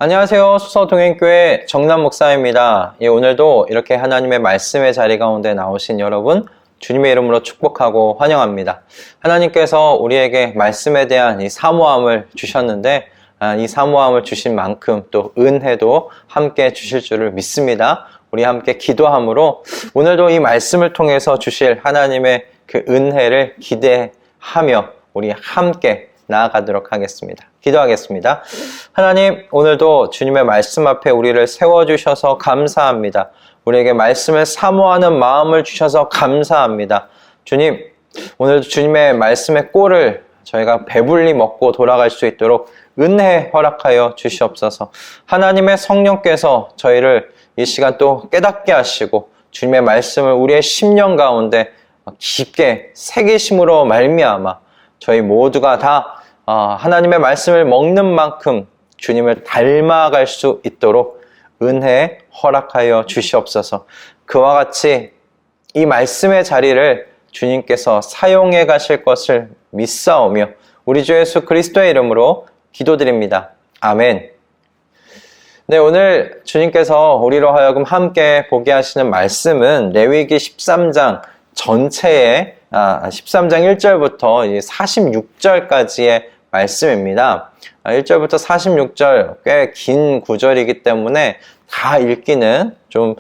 안녕하세요. 수서동행교회 정남 목사입니다. 오늘도 이렇게 하나님의 말씀의 자리 가운데 나오신 여러분, 주님의 이름으로 축복하고 환영합니다. 하나님께서 우리에게 말씀에 대한 이 사모함을 주셨는데, 이 사모함을 주신 만큼 또 은혜도 함께 주실 줄을 믿습니다. 우리 함께 기도함으로 오늘도 이 말씀을 통해서 주실 하나님의 그 은혜를 기대하며 우리 함께 나아가도록 하겠습니다. 기도하겠습니다. 하나님, 오늘도 주님의 말씀 앞에 우리를 세워주셔서 감사합니다. 우리에게 말씀을 사모하는 마음을 주셔서 감사합니다. 주님, 오늘도 주님의 말씀의 꼴을 저희가 배불리 먹고 돌아갈 수 있도록 은혜 허락하여 주시옵소서. 하나님의 성령께서 저희를 이 시간 또 깨닫게 하시고 주님의 말씀을 우리의 심령 가운데 깊게 새기심으로 말미암아 저희 모두가 다 하나님의 말씀을 먹는 만큼 주님을 닮아갈 수 있도록 은혜 허락하여 주시옵소서. 그와 같이 이 말씀의 자리를 주님께서 사용해 가실 것을 믿사오며 우리 주 예수 그리스도의 이름으로 기도드립니다. 아멘. 네, 오늘 주님께서 우리로 하여금 함께 보게 하시는 말씀은 레위기 13장 전체의 13장 1절부터 46절까지의 말씀입니다. 1절부터 46절 꽤 긴 구절이기 때문에 다 읽기는 좀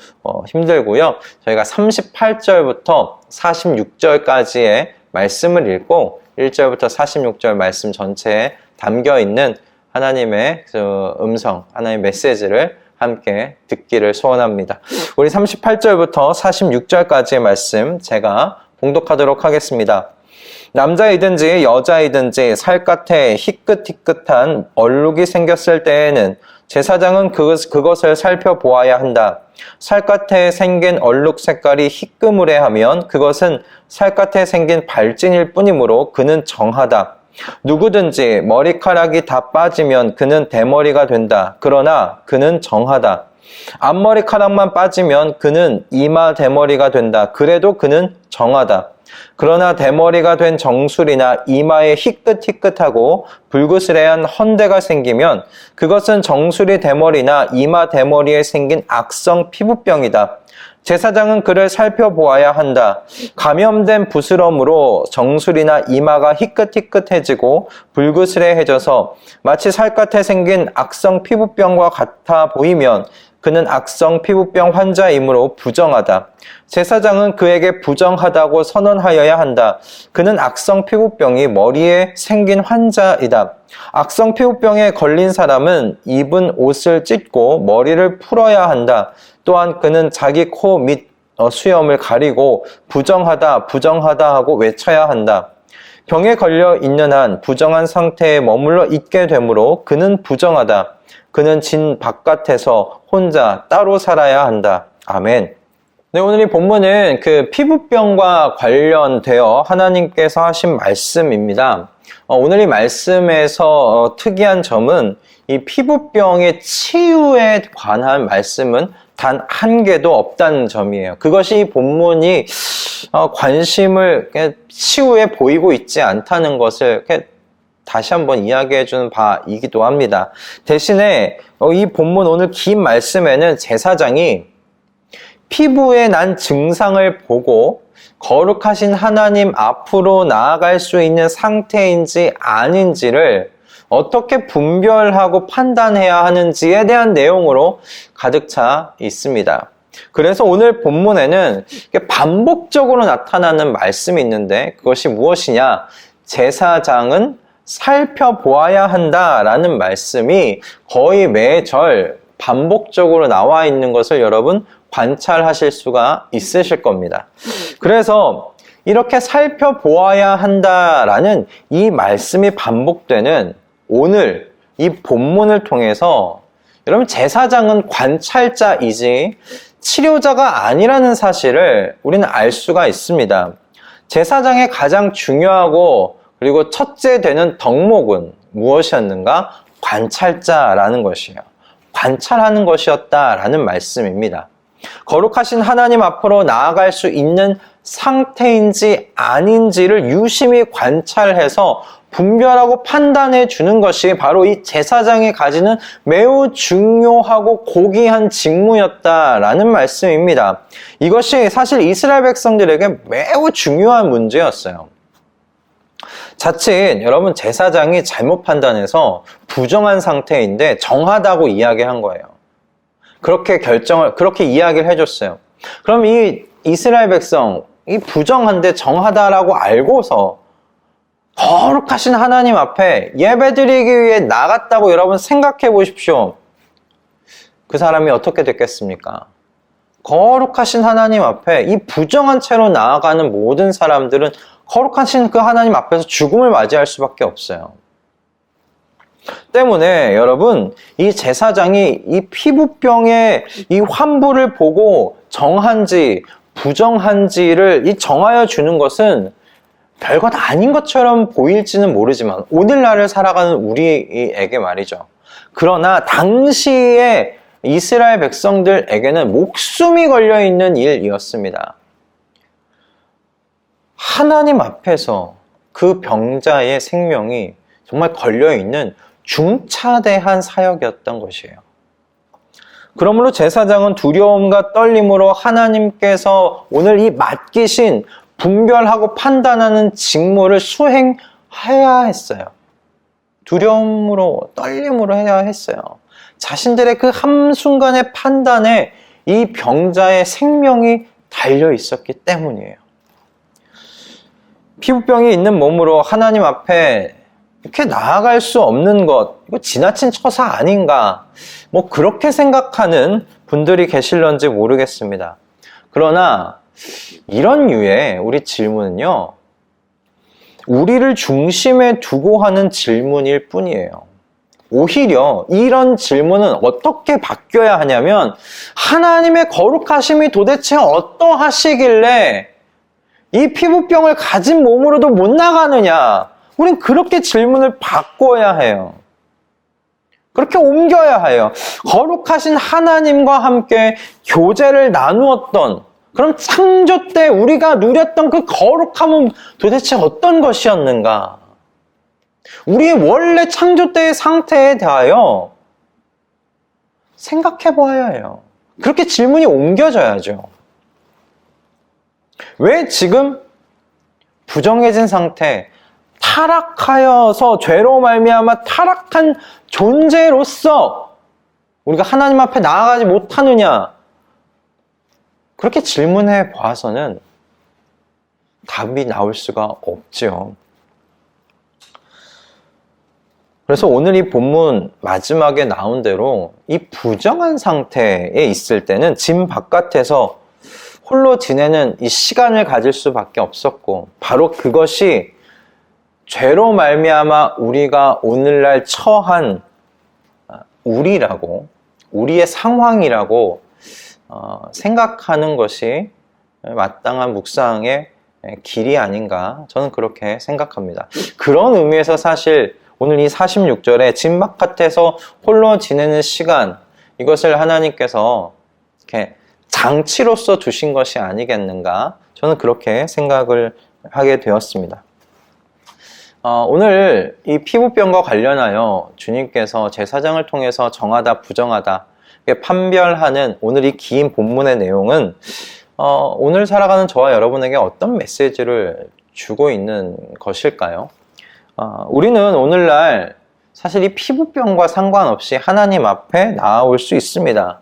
힘들고요. 저희가 38절부터 46절까지의 말씀을 읽고 1절부터 46절 말씀 전체에 담겨있는 하나님의 그 음성, 하나님의 메시지를 함께 듣기를 소원합니다. 우리 38절부터 46절까지의 말씀 제가 봉독하도록 하겠습니다. 남자이든지 여자이든지 살갗에 희끗희끗한 얼룩이 생겼을 때에는 제사장은 그것을 살펴보아야 한다. 살갗에 생긴 얼룩 색깔이 희끄무레하면 그것은 살갗에 생긴 발진일 뿐이므로 그는 정하다. 누구든지 머리카락이 다 빠지면 그는 대머리가 된다. 그러나 그는 정하다. 앞머리카락만 빠지면 그는 이마 대머리가 된다. 그래도 그는 정하다. 그러나 대머리가 된 정술이나 이마에 희끗희끗하고 불그스레한 헌대가 생기면 그것은 정술이 대머리나 이마 대머리에 생긴 악성 피부병이다. 제사장은 그를 살펴보아야 한다. 감염된 부스럼으로 정술이나 이마가 희끗희끗해지고 불그스레해져서 마치 살갗에 생긴 악성 피부병과 같아 보이면 그는 악성 피부병 환자이므로 부정하다. 제사장은 그에게 부정하다고 선언하여야 한다. 그는 악성 피부병이 머리에 생긴 환자이다. 악성 피부병에 걸린 사람은 입은 옷을 찢고 머리를 풀어야 한다. 또한 그는 자기 코 및 수염을 가리고 부정하다, 부정하다 하고 외쳐야 한다. 병에 걸려 있는 한 부정한 상태에 머물러 있게 되므로 그는 부정하다. 그는 진 바깥에서 혼자 따로 살아야 한다. 아멘. 네, 오늘 이 본문은 그 피부병과 관련되어 하나님께서 하신 말씀입니다. 오늘 이 말씀에서 특이한 점은 이 피부병의 치유에 관한 말씀은 단 한 개도 없다는 점이에요. 그것이 이 본문이 관심을 치유에 보이고 있지 않다는 것을 다시 한번 이야기해 주는 바이기도 합니다. 대신에 이 본문 오늘 긴 말씀에는 제사장이 피부에 난 증상을 보고 거룩하신 하나님 앞으로 나아갈 수 있는 상태인지 아닌지를 어떻게 분별하고 판단해야 하는지에 대한 내용으로 가득 차 있습니다. 그래서 오늘 본문에는 반복적으로 나타나는 말씀이 있는데 그것이 무엇이냐? 제사장은 살펴보아야 한다라는 말씀이 거의 매절 반복적으로 나와 있는 것을 여러분 관찰하실 수가 있으실 겁니다. 그래서 이렇게 살펴보아야 한다라는 이 말씀이 반복되는 오늘 이 본문을 통해서 여러분 제사장은 관찰자이지 치료자가 아니라는 사실을 우리는 알 수가 있습니다. 제사장의 가장 중요하고 그리고 첫째 되는 덕목은 무엇이었는가? 관찰자라는 것이에요. 관찰하는 것이었다라는 말씀입니다. 거룩하신 하나님 앞으로 나아갈 수 있는 상태인지 아닌지를 유심히 관찰해서 분별하고 판단해 주는 것이 바로 이 제사장이 가지는 매우 중요하고 고귀한 직무였다라는 말씀입니다. 이것이 사실 이스라엘 백성들에게 매우 중요한 문제였어요. 자칫 여러분 제사장이 잘못 판단해서 부정한 상태인데 정하다고 이야기한 거예요. 그렇게 이야기를 해줬어요. 그럼 이 이스라엘 백성, 이 부정한데 정하다라고 알고서 거룩하신 하나님 앞에 예배드리기 위해 나갔다고 여러분 생각해 보십시오. 그 사람이 어떻게 됐겠습니까? 거룩하신 하나님 앞에 이 부정한 채로 나아가는 모든 사람들은 거룩하신 그 하나님 앞에서 죽음을 맞이할 수밖에 없어요. 때문에 여러분, 이 제사장이 이 피부병의 이 환부를 보고 정한지 부정한지를 이 정하여 주는 것은 별것 아닌 것처럼 보일지는 모르지만 오늘날을 살아가는 우리에게 말이죠. 그러나 당시에 이스라엘 백성들에게는 목숨이 걸려있는 일이었습니다. 하나님 앞에서 그 병자의 생명이 정말 걸려있는 중차대한 사역이었던 것이에요. 그러므로 제사장은 두려움과 떨림으로 하나님께서 오늘 이 맡기신 분별하고 판단하는 직무를 수행해야 했어요. 두려움으로, 떨림으로 해야 했어요. 자신들의 그 한순간의 판단에 이 병자의 생명이 달려 있었기 때문이에요. 피부병이 있는 몸으로 하나님 앞에 이렇게 나아갈 수 없는 것, 이거 지나친 처사 아닌가? 뭐 그렇게 생각하는 분들이 계실런지 모르겠습니다. 그러나 이런 류의 우리 질문은요, 우리를 중심에 두고 하는 질문일 뿐이에요. 오히려 이런 질문은 어떻게 바뀌어야 하냐면, 하나님의 거룩하심이 도대체 어떠하시길래 이 피부병을 가진 몸으로도 못 나가느냐? 우린 그렇게 질문을 바꿔야 해요. 그렇게 옮겨야 해요. 거룩하신 하나님과 함께 교제를 나누었던, 그럼 창조 때 우리가 누렸던 그 거룩함은 도대체 어떤 것이었는가? 우리의 원래 창조 때의 상태에 대하여 생각해 보아야 해요. 그렇게 질문이 옮겨져야죠. 왜 지금 부정해진 상태, 타락하여서 죄로 말미암아 타락한 존재로서 우리가 하나님 앞에 나아가지 못하느냐? 그렇게 질문해 봐서는 답이 나올 수가 없죠. 그래서 오늘 이 본문 마지막에 나온 대로 이 부정한 상태에 있을 때는 짐 바깥에서 홀로 지내는 이 시간을 가질 수밖에 없었고, 바로 그것이 죄로 말미암아 우리가 오늘날 처한 우리의 상황이라고 생각하는 것이 마땅한 묵상의 길이 아닌가, 저는 그렇게 생각합니다. 그런 의미에서 사실 오늘 이 46절에 짐 바깥에서 홀로 지내는 시간, 이것을 하나님께서 이렇게 장치로서 두신 것이 아니겠는가, 저는 그렇게 생각을 하게 되었습니다. 오늘 이 피부병과 관련하여 주님께서 제사장을 통해서 정하다 부정하다 판별하는 오늘 이 긴 본문의 내용은 오늘 살아가는 저와 여러분에게 어떤 메시지를 주고 있는 것일까요? 우리는 오늘날 사실 이 피부병과 상관없이 하나님 앞에 나아올 수 있습니다.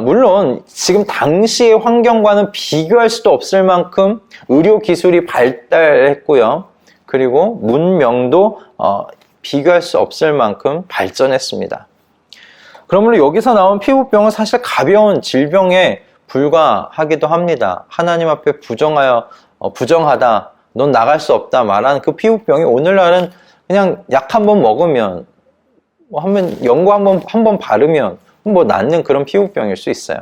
물론 지금 당시의 환경과는 비교할 수도 없을 만큼 의료 기술이 발달했고요. 그리고 문명도 비교할 수 없을 만큼 발전했습니다. 그러므로 여기서 나온 피부병은 사실 가벼운 질병에 불과하기도 합니다. 하나님 앞에 부정하다, 넌 나갈 수 없다 말하는 그 피부병이 오늘날은 그냥 약 한 번 먹으면, 연고 한 번 바르면 낫는 그런 피부병일 수 있어요.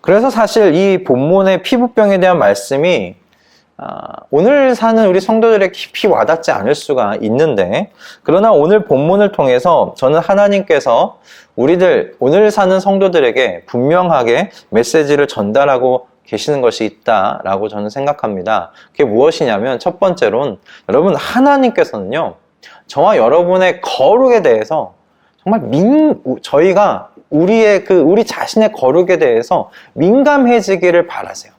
그래서 사실 이 본문의 피부병에 대한 말씀이 오늘 사는 우리 성도들에게 깊이 와닿지 않을 수가 있는데, 그러나 오늘 본문을 통해서 저는 하나님께서 오늘 사는 성도들에게 분명하게 메시지를 전달하고 계시는 것이 있다라고 저는 생각합니다. 그게 무엇이냐면 첫 번째로는 여러분 하나님께서는요 저와 여러분의 거룩에 대해서 정말 저희가 우리 자신의 거룩에 대해서 민감해지기를 바라세요.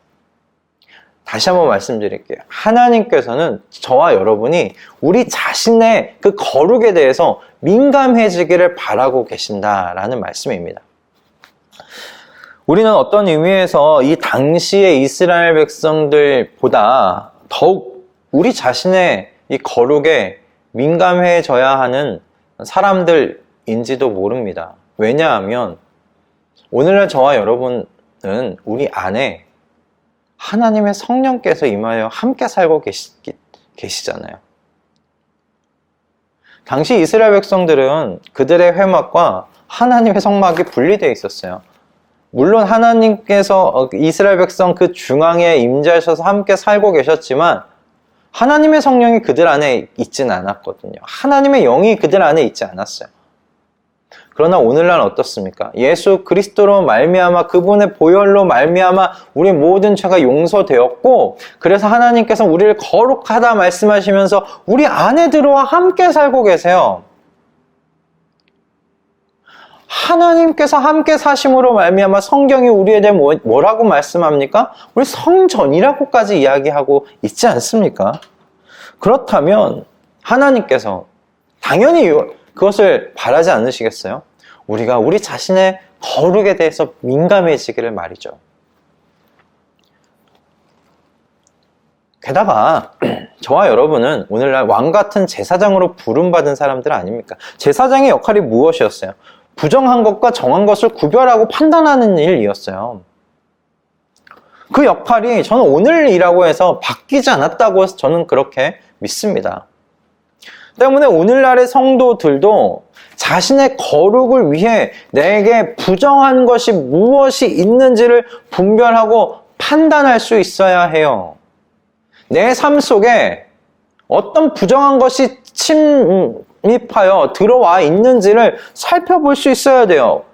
다시 한번 말씀드릴게요. 하나님께서는 저와 여러분이 우리 자신의 그 거룩에 대해서 민감해지기를 바라고 계신다라는 말씀입니다. 우리는 어떤 의미에서 이 당시의 이스라엘 백성들보다 더욱 우리 자신의 이 거룩에 민감해져야 하는 사람들인지도 모릅니다. 왜냐하면 오늘날 저와 여러분은 우리 안에 하나님의 성령께서 임하여 함께 살고 계시잖아요. 당시 이스라엘 백성들은 그들의 회막과 하나님의 성막이 분리되어 있었어요. 물론 하나님께서 이스라엘 백성 그 중앙에 임재하셔서 함께 살고 계셨지만 하나님의 성령이 그들 안에 있지는 않았거든요. 하나님의 영이 그들 안에 있지 않았어요. 그러나 오늘날 어떻습니까? 예수 그리스도로 말미암아 그분의 보혈로 말미암아 우리 모든 죄가 용서되었고 그래서 하나님께서 우리를 거룩하다 말씀하시면서 우리 안에 들어와 함께 살고 계세요. 하나님께서 함께 사심으로 말미암아 성경이 우리에 대해 뭐라고 말씀합니까? 우리 성전이라고까지 이야기하고 있지 않습니까? 그렇다면 하나님께서 당연히 그것을 바라지 않으시겠어요? 우리가 우리 자신의 거룩에 대해서 민감해지기를 말이죠. 게다가 저와 여러분은 오늘날 왕같은 제사장으로 부름받은 사람들 아닙니까? 제사장의 역할이 무엇이었어요? 부정한 것과 정한 것을 구별하고 판단하는 일이었어요. 그 역할이 저는 오늘이라고 해서 바뀌지 않았다고 해서 저는 그렇게 믿습니다. 때문에 오늘날의 성도들도 자신의 거룩을 위해 내게 부정한 것이 무엇이 있는지를 분별하고 판단할 수 있어야 해요. 내 삶 속에 어떤 부정한 것이 침입하여 들어와 있는지를 살펴볼 수 있어야 돼요.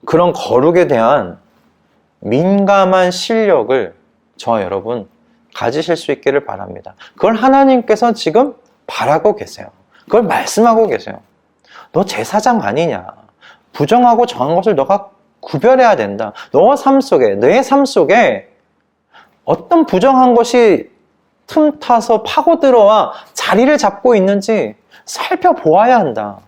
그런 거룩에 대한 민감한 실력을 저와 여러분 가지실 수 있기를 바랍니다. 그걸 하나님께서 지금 바라고 계세요. 그걸 말씀하고 계세요. 너 제사장 아니냐? 부정하고 정한 것을 너가 구별해야 된다. 너의 삶 속에 어떤 부정한 것이 틈타서 파고 들어와 자리를 잡고 있는지 살펴보아야 한다.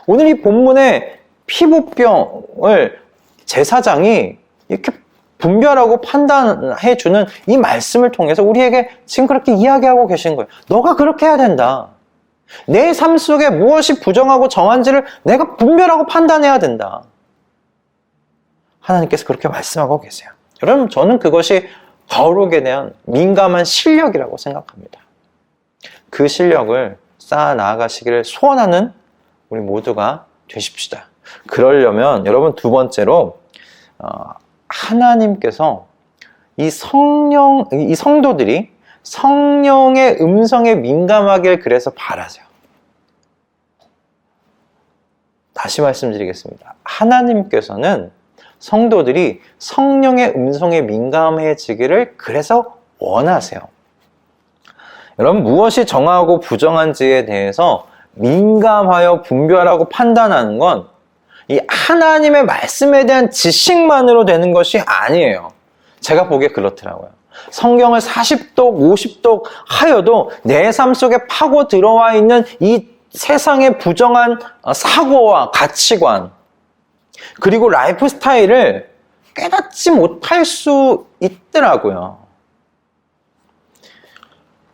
오늘 이 본문의 피부병을 제사장이 이렇게 분별하고 판단해주는 이 말씀을 통해서 우리에게 지금 그렇게 이야기하고 계신 거예요. 너가 그렇게 해야 된다. 내 삶 속에 무엇이 부정하고 정한지를 내가 분별하고 판단해야 된다. 하나님께서 그렇게 말씀하고 계세요. 여러분, 저는 그것이 거룩에 대한 민감한 실력이라고 생각합니다. 그 실력을 쌓아 나아가시기를 소원하는 우리 모두가 되십시다. 그러려면 여러분 두 번째로 하나님께서 이 성도들이 성령의 음성에 민감하길 그래서 바라세요. 다시 말씀드리겠습니다. 하나님께서는 성도들이 성령의 음성에 민감해지기를 그래서 원하세요. 여러분, 무엇이 정하고 부정한지에 대해서 민감하여 분별하고 판단하는 건 이 하나님의 말씀에 대한 지식만으로 되는 것이 아니에요. 제가 보기에 그렇더라고요. 성경을 40독, 50독 하여도 내 삶 속에 파고 들어와 있는 이 세상의 부정한 사고와 가치관, 그리고 라이프 스타일을 깨닫지 못할 수 있더라고요.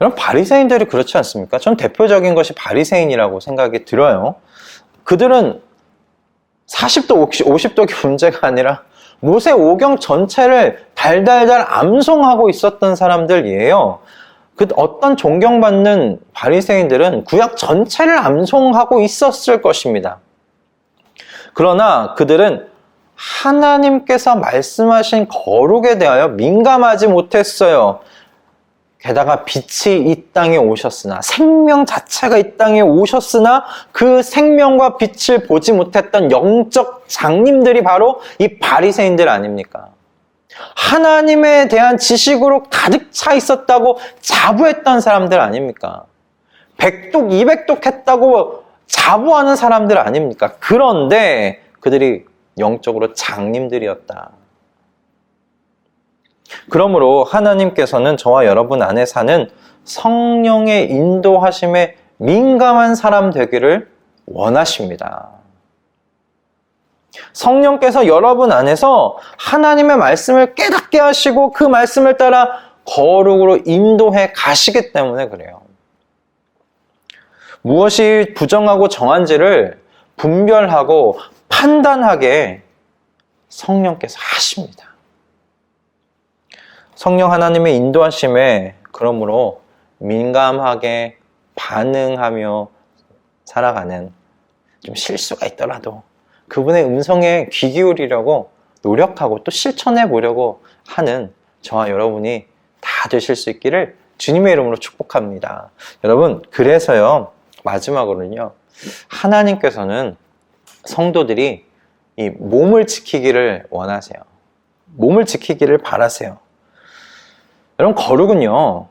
여러분, 바리새인들이 그렇지 않습니까? 전 대표적인 것이 바리새인이라고 생각이 들어요. 그들은 40독, 50독이 문제가 아니라 모세 오경 전체를 달달달 암송하고 있었던 사람들이에요. 그 어떤 존경받는 바리새인들은 구약 전체를 암송하고 있었을 것입니다. 그러나 그들은 하나님께서 말씀하신 거룩에 대하여 민감하지 못했어요. 게다가 빛이 이 땅에 오셨으나, 생명 자체가 이 땅에 오셨으나 그 생명과 빛을 보지 못했던 영적 장님들이 바로 이 바리새인들 아닙니까? 하나님에 대한 지식으로 가득 차 있었다고 자부했던 사람들 아닙니까? 100독, 200독 했다고 자부하는 사람들 아닙니까? 그런데 그들이 영적으로 장님들이었다. 그러므로 하나님께서는 저와 여러분 안에 사는 성령의 인도하심에 민감한 사람 되기를 원하십니다. 성령께서 여러분 안에서 하나님의 말씀을 깨닫게 하시고 그 말씀을 따라 거룩으로 인도해 가시기 때문에 그래요. 무엇이 부정하고 정한지를 분별하고 판단하게 성령께서 하십니다. 성령 하나님의 인도하심에 그러므로 민감하게 반응하며 살아가는, 좀 실수가 있더라도 그분의 음성에 귀 기울이려고 노력하고 또 실천해 보려고 하는 저와 여러분이 다 되실 수 있기를 주님의 이름으로 축복합니다. 여러분, 그래서요, 마지막으로는요, 하나님께서는 성도들이 이 몸을 지키기를 원하세요. 몸을 지키기를 바라세요. 여러분, 거룩은요,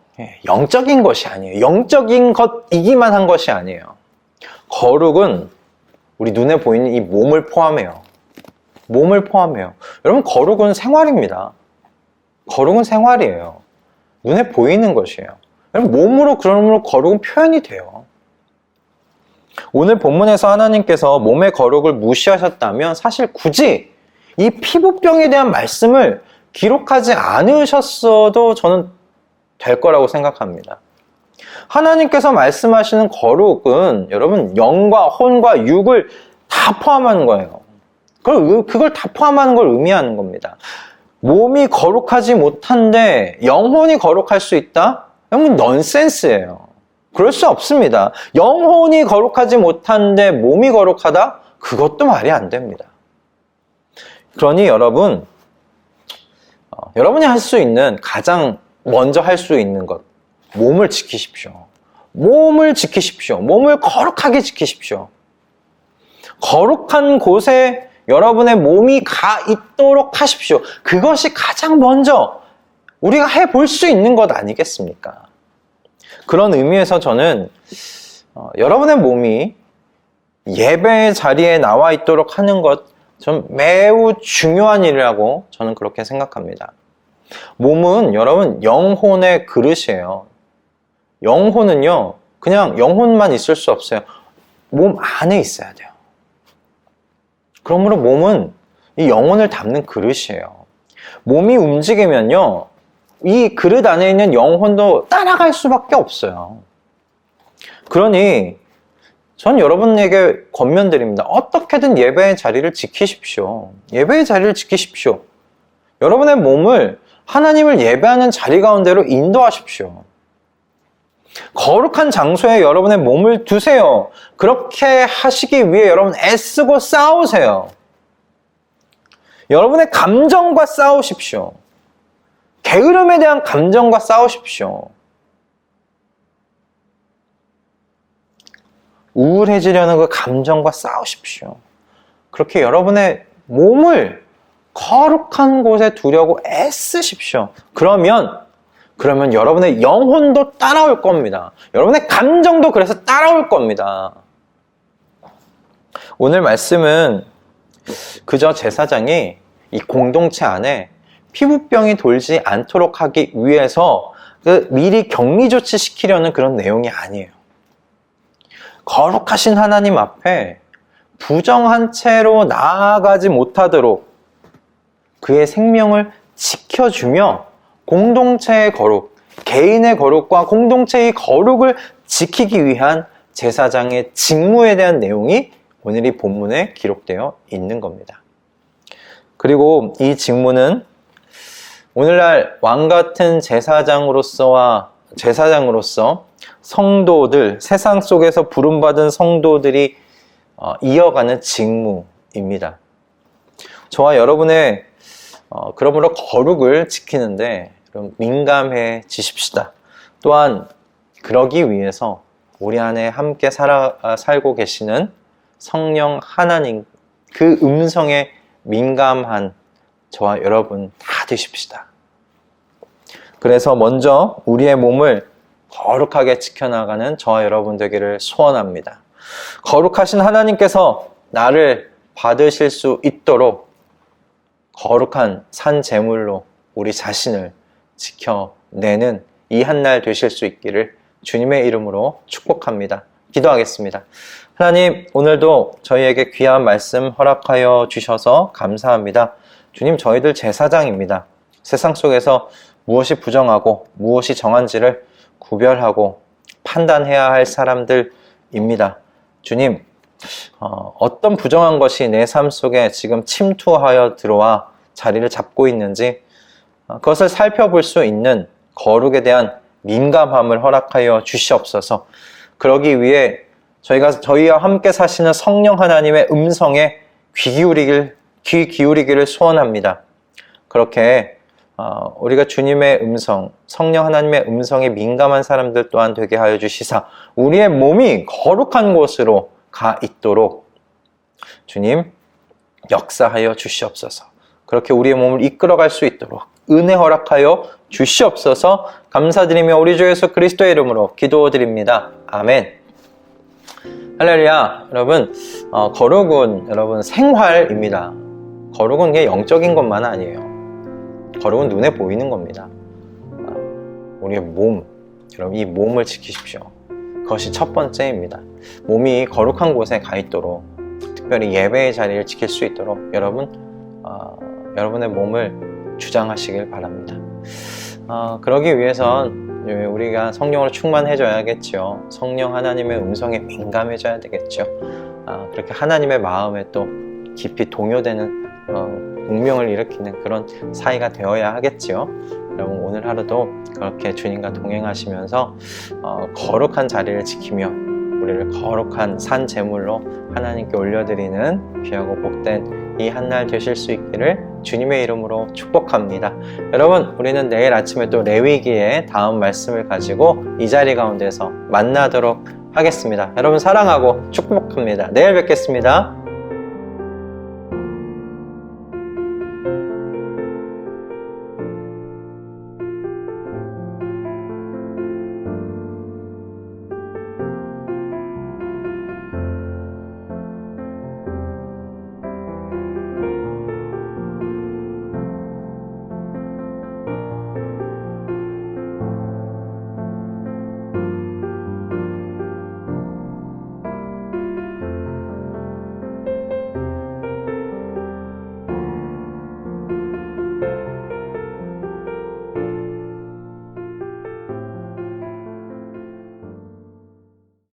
영적인 것이 아니에요. 영적인 것이기만 한 것이 아니에요. 거룩은 우리 눈에 보이는 이 몸을 포함해요. 몸을 포함해요. 여러분, 거룩은 생활입니다. 거룩은 생활이에요. 눈에 보이는 것이에요. 여러분, 몸으로, 그러므로 거룩은 표현이 돼요. 오늘 본문에서 하나님께서 몸의 거룩을 무시하셨다면 사실 굳이 이 피부병에 대한 말씀을 기록하지 않으셨어도 저는 될 거라고 생각합니다. 하나님께서 말씀하시는 거룩은 여러분 영과 혼과 육을 다 포함하는 거예요. 그걸 다 포함하는 걸 의미하는 겁니다. 몸이 거룩하지 못한데 영혼이 거룩할 수 있다? 여러분, 넌센스예요. 그럴 수 없습니다. 영혼이 거룩하지 못한데 몸이 거룩하다? 그것도 말이 안 됩니다. 그러니 여러분, 여러분이 할 수 있는, 가장 먼저 할 수 있는 것, 몸을 지키십시오. 몸을 지키십시오. 몸을 거룩하게 지키십시오. 거룩한 곳에 여러분의 몸이 가 있도록 하십시오. 그것이 가장 먼저 우리가 해볼 수 있는 것 아니겠습니까? 그런 의미에서 저는 여러분의 몸이 예배의 자리에 나와 있도록 하는 것, 전 매우 중요한 일이라고 저는 그렇게 생각합니다. 몸은 여러분 영혼의 그릇이에요. 영혼은요, 그냥 영혼만 있을 수 없어요. 몸 안에 있어야 돼요. 그러므로 몸은 이 영혼을 담는 그릇이에요. 몸이 움직이면요, 이 그릇 안에 있는 영혼도 따라갈 수밖에 없어요. 그러니 전 여러분에게 권면드립니다. 어떻게든 예배의 자리를 지키십시오. 예배의 자리를 지키십시오. 여러분의 몸을 하나님을 예배하는 자리 가운데로 인도하십시오. 거룩한 장소에 여러분의 몸을 두세요. 그렇게 하시기 위해 여러분 애쓰고 싸우세요. 여러분의 감정과 싸우십시오. 게으름에 대한 감정과 싸우십시오. 우울해지려는 그 감정과 싸우십시오. 그렇게 여러분의 몸을 거룩한 곳에 두려고 애쓰십시오. 그러면 여러분의 영혼도 따라올 겁니다. 여러분의 감정도 그래서 따라올 겁니다. 오늘 말씀은 그저 제사장이 이 공동체 안에 피부병이 돌지 않도록 하기 위해서 미리 격리 조치시키려는 그런 내용이 아니에요. 거룩하신 하나님 앞에 부정한 채로 나아가지 못하도록 그의 생명을 지켜주며 공동체의 거룩, 개인의 거룩과 공동체의 거룩을 지키기 위한 제사장의 직무에 대한 내용이 오늘 이 본문에 기록되어 있는 겁니다. 그리고 이 직무는 오늘날 왕같은 제사장으로서 성도들, 세상 속에서 부름받은 성도들이 이어가는 직무입니다. 저와 여러분의 그러므로 거룩을 지키는데 민감해지십시다. 또한 그러기 위해서 우리 안에 함께 살고 계시는 성령 하나님 그 음성에 민감한 저와 여러분 다 되십시다. 그래서 먼저 우리의 몸을 거룩하게 지켜나가는 저와 여러분 되기를 소원합니다. 거룩하신 하나님께서 나를 받으실 수 있도록 거룩한 산 제물로 우리 자신을 지켜내는 이 한날 되실 수 있기를 주님의 이름으로 축복합니다. 기도하겠습니다. 하나님, 오늘도 저희에게 귀한 말씀 허락하여 주셔서 감사합니다. 주님, 저희들 제사장입니다. 세상 속에서 무엇이 부정하고 무엇이 정한지를 구별하고 판단해야 할 사람들입니다. 주님, 어떤 부정한 것이 내 삶 속에 지금 침투하여 들어와 자리를 잡고 있는지 그것을 살펴볼 수 있는 거룩에 대한 민감함을 허락하여 주시옵소서. 그러기 위해 저희와 함께 사시는 성령 하나님의 음성에 귀 기울이기를 소원합니다. 그렇게 우리가 주님의 음성, 성령 하나님의 음성에 민감한 사람들 또한 되게 하여 주시사 우리의 몸이 거룩한 곳으로 가 있도록 주님 역사하여 주시옵소서. 그렇게 우리의 몸을 이끌어갈 수 있도록 은혜 허락하여 주시옵소서. 감사드리며 우리 주 예수 그리스도의 이름으로 기도드립니다. 아멘. 할렐루야. 여러분, 거룩은 여러분 생활입니다. 거룩은 그냥 영적인 것만 아니에요. 거룩은 눈에 보이는 겁니다. 우리의 몸, 여러분 이 몸을 지키십시오. 그것이 첫 번째입니다. 몸이 거룩한 곳에 가 있도록, 특별히 예배의 자리를 지킬 수 있도록 여러분의 몸을 주장하시길 바랍니다. 그러기 위해선 우리가 성령으로 충만해져야겠죠. 성령 하나님의 음성에 민감해져야 되겠죠. 그렇게 하나님의 마음에 또 깊이 동요되는 운명을 일으키는 그런 사이가 되어야 하겠지요. 여러분 오늘 하루도 그렇게 주님과 동행하시면서 거룩한 자리를 지키며 우리를 거룩한 산 제물로 하나님께 올려드리는 귀하고 복된 이 한날 되실 수 있기를 주님의 이름으로 축복합니다. 여러분, 우리는 내일 아침에 또 레위기의 다음 말씀을 가지고 이 자리 가운데서 만나도록 하겠습니다. 여러분 사랑하고 축복합니다. 내일 뵙겠습니다.